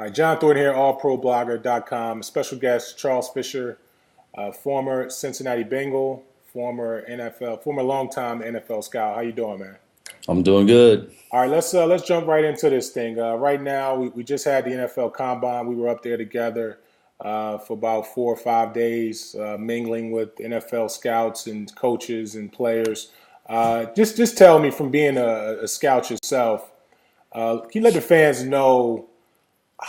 All right, John Thornton here, allproblogger.com. Special guest Charles Fisher, former Cincinnati Bengal, former longtime NFL scout. How you doing, man? I'm doing good. All right, let's jump right into this thing. Right now, we just had the NFL Combine. We were up there together for about 4 or 5 days, mingling with NFL scouts and coaches and players. Just tell me, from being a scout yourself, can you let the fans know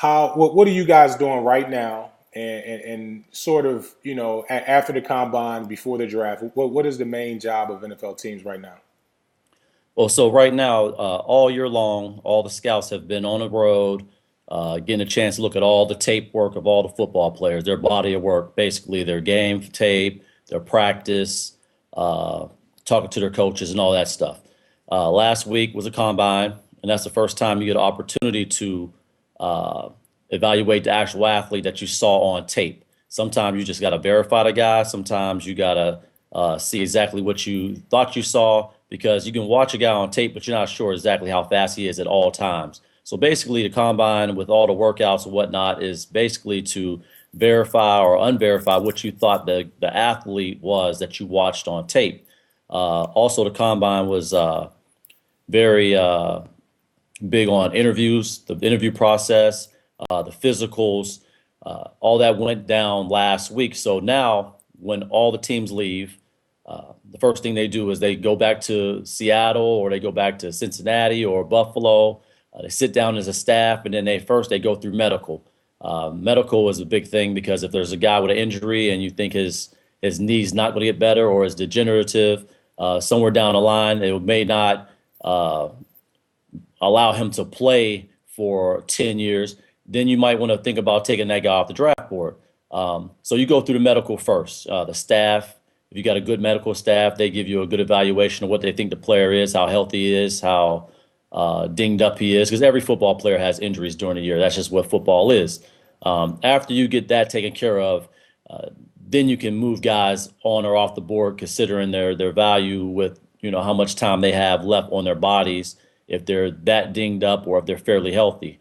what are you guys doing right now, and sort of, after the combine, before the draft, what is the main job of NFL teams right now? Well, so right now, all year long, all the scouts have been on the road, getting a chance to look at all the tape work of all the football players, their body of work, basically their game tape, their practice, uh, talking to their coaches and all that stuff. Last week was a combine, and that's the first time you get an opportunity to uh, evaluate the actual athlete that you saw on tape. Sometimes you just got to verify the guy. Sometimes you got to see exactly what you thought you saw, because you can watch a guy on tape, but you're not sure exactly how fast he is at all times. So basically, the combine with all the workouts and whatnot is basically to verify or unverify what you thought the athlete was that you watched on tape. Also, the combine was very big on interviews, the interview process, the physicals, all that went down last week. So now, when all the teams leave, the first thing they do is they go back to Seattle, or they go back to Cincinnati or Buffalo. They sit down as a staff, and then they go through medical. Medical is a big thing, because if there's a guy with an injury and you think his knee's not going to get better, or is degenerative, somewhere down the line, it may not uh, allow him to play for 10 years, then you might want to think about taking that guy off the draft board. So you go through the medical first. The staff, if you got a good medical staff, they give you a good evaluation of what they think the player is, how healthy he is, how dinged up he is, because every football player has injuries during the year. That's just what football is. After you get that taken care of, uh, then you can move guys on or off the board, considering their value with how much time they have left on their bodies, if they're that dinged up or if they're fairly healthy.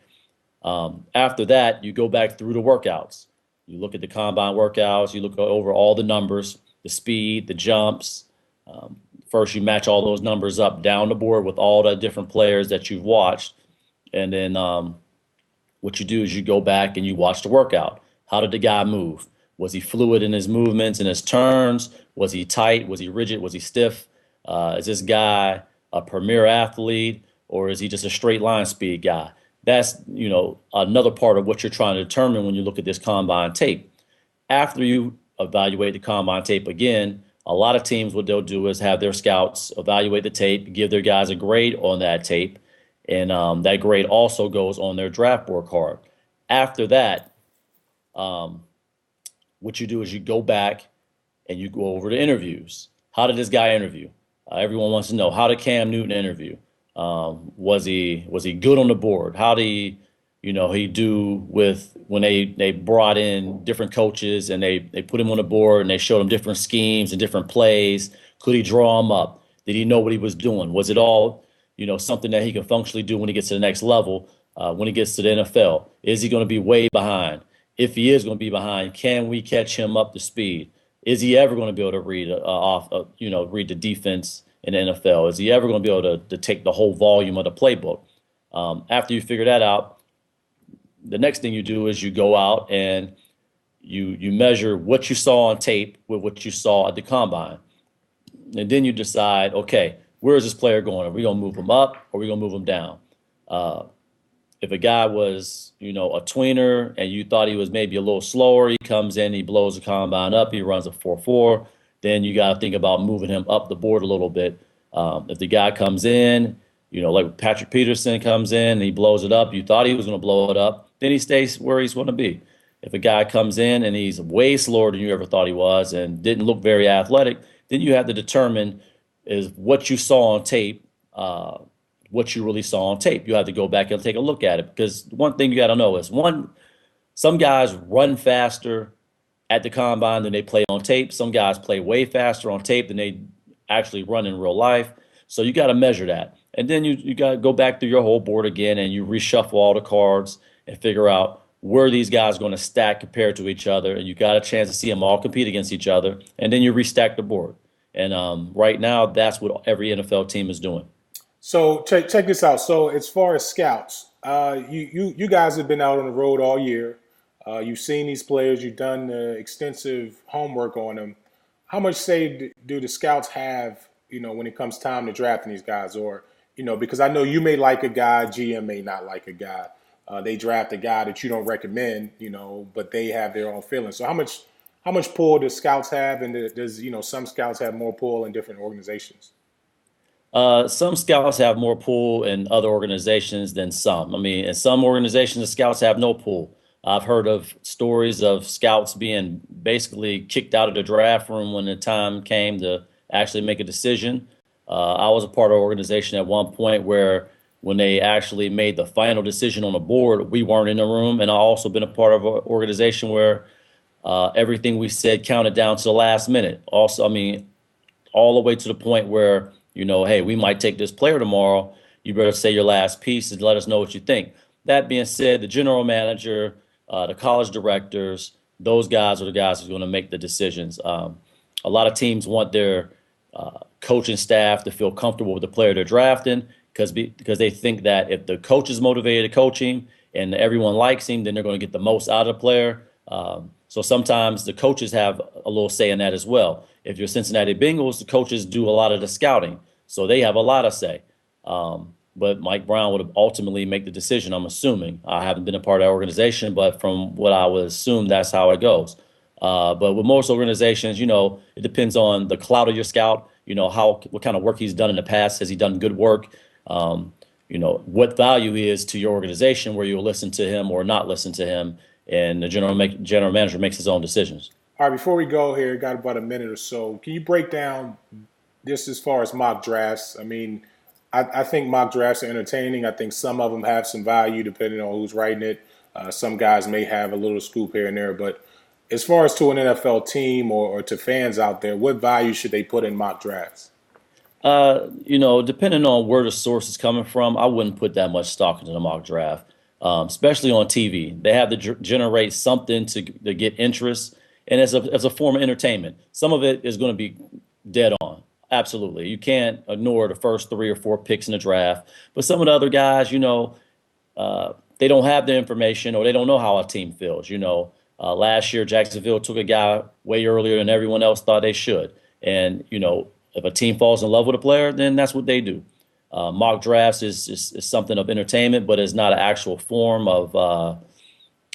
After that, you go back through the workouts. You look at the combine workouts. You look over all the numbers, the speed, the jumps. Um, First, you match all those numbers up down the board with all the different players that you've watched, and then what you do is you go back and you watch the workout. How did the guy move? Was he fluid in his movements and his turns? Was he tight? Was he rigid? Was he stiff? Is this guy a premier athlete, or is he just a straight line speed guy? That's another part of what you're trying to determine when you look at this combine tape. After you evaluate the combine tape again, a lot of teams, what they'll do is have their scouts evaluate the tape, give their guys a grade on that tape, and that grade also goes on their draft board card. After that, um, what you do is you go back and you go over the interviews. How did this guy interview? Everyone wants to know, how did Cam Newton interview? Was he good on the board? How did he do with when they brought in different coaches, and they put him on the board and they showed him different schemes and different plays? Could he draw them up? Did he know what he was doing? Was it all something that he can functionally do when he gets to the next level? When he gets to the NFL, is he going to be way behind? If he is going to be behind, can we catch him up to speed? Is he ever going to be able to read the defense in the NFL? Is he ever going to be able to take the whole volume of the playbook? After you figure that out, the next thing you do is you go out and you measure what you saw on tape with what you saw at the combine, and then you decide, okay, where is this player going? Are we going to move him up, or are we going to move him down? Uh, if a guy was, a tweener, and you thought he was maybe a little slower, he comes in, he blows the combine up, he runs a 4.4, then you got to think about moving him up the board a little bit. If the guy comes in, like Patrick Peterson comes in and he blows it up, you thought he was going to blow it up, then he stays where he's going to be. If a guy comes in and he's way slower than you ever thought he was and didn't look very athletic, then you have to determine, is what you saw on tape, what you really saw on tape. You have to go back and take a look at it, because one thing you got to know is, some guys run faster at the combine than they play on tape. Some guys play way faster on tape than they actually run in real life. So you got to measure that. And then you got to go back through your whole board again, and you reshuffle all the cards, and figure out where these guys are going to stack compared to each other. And you got a chance to see them all compete against each other. And then you restack the board. And right now, that's what every NFL team is doing. So check this out. So as far as scouts, you guys have been out on the road all year. You've seen these players. You've done extensive homework on them. How much say do the scouts have, when it comes time to drafting these guys? Or, because I know you may like a guy, GM may not like a guy. They draft a guy that you don't recommend, but they have their own feelings. So how much pull do scouts have, and does some scouts have more pull in different organizations? Some scouts have more pull in other organizations than some. I mean, in some organizations, the scouts have no pull. I've heard of stories of scouts being basically kicked out of the draft room when the time came to actually make a decision. I was a part of an organization at one point where when they actually made the final decision on the board, we weren't in the room. And I also been a part of an organization where everything we said counted down to the last minute. Also, I mean, all the way to the point where, hey, we might take this player tomorrow. You better say your last piece and let us know what you think. That being said, the general manager, the college directors, those guys are the guys who's going to make the decisions. A lot of teams want their coaching staff to feel comfortable with the player they're drafting because they think that if the coach is motivated to coach him and everyone likes him, then they're going to get the most out of the player. So sometimes the coaches have a little say in that as well. If you're Cincinnati Bengals, the coaches do a lot of the scouting, so they have a lot of say. But Mike Brown would ultimately make the decision, I'm assuming. I haven't been a part of that organization, but from what I would assume, that's how it goes. But with most organizations, it depends on the clout of your scout, what kind of work he's done in the past. Has he done good work? What value he is to your organization, where you'll listen to him or not listen to him. And the general manager makes his own decisions. All right, before we go here, got about a minute or so. Can you break down this as far as mock drafts? I mean, I think mock drafts are entertaining. I think some of them have some value depending on who's writing it. Some guys may have a little scoop here and there. But as far as to an NFL team or to fans out there, what value should they put in mock drafts? Depending on where the source is coming from, I wouldn't put that much stock into the mock draft, especially on TV. They have to generate something to get interest, and as a form of entertainment. Some of it is going to be dead on. Absolutely. You can't ignore the first 3 or 4 picks in the draft. But some of the other guys, they don't have the information or they don't know how a team feels. Last year, Jacksonville took a guy way earlier than everyone else thought they should. And, if a team falls in love with a player, then that's what they do. Mock drafts is something of entertainment, but it's not an actual form of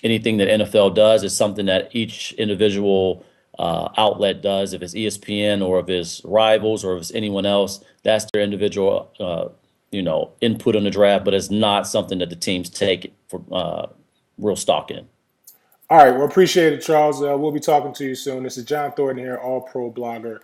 anything that NFL does. It's something that each individual outlet does. If it's ESPN or if it's Rivals or if it's anyone else, that's their individual, input on the draft. But it's not something that the teams take for real stock in. All right, well, appreciate it, Charles. We'll be talking to you soon. This is John Thornton here, All Pro Blogger.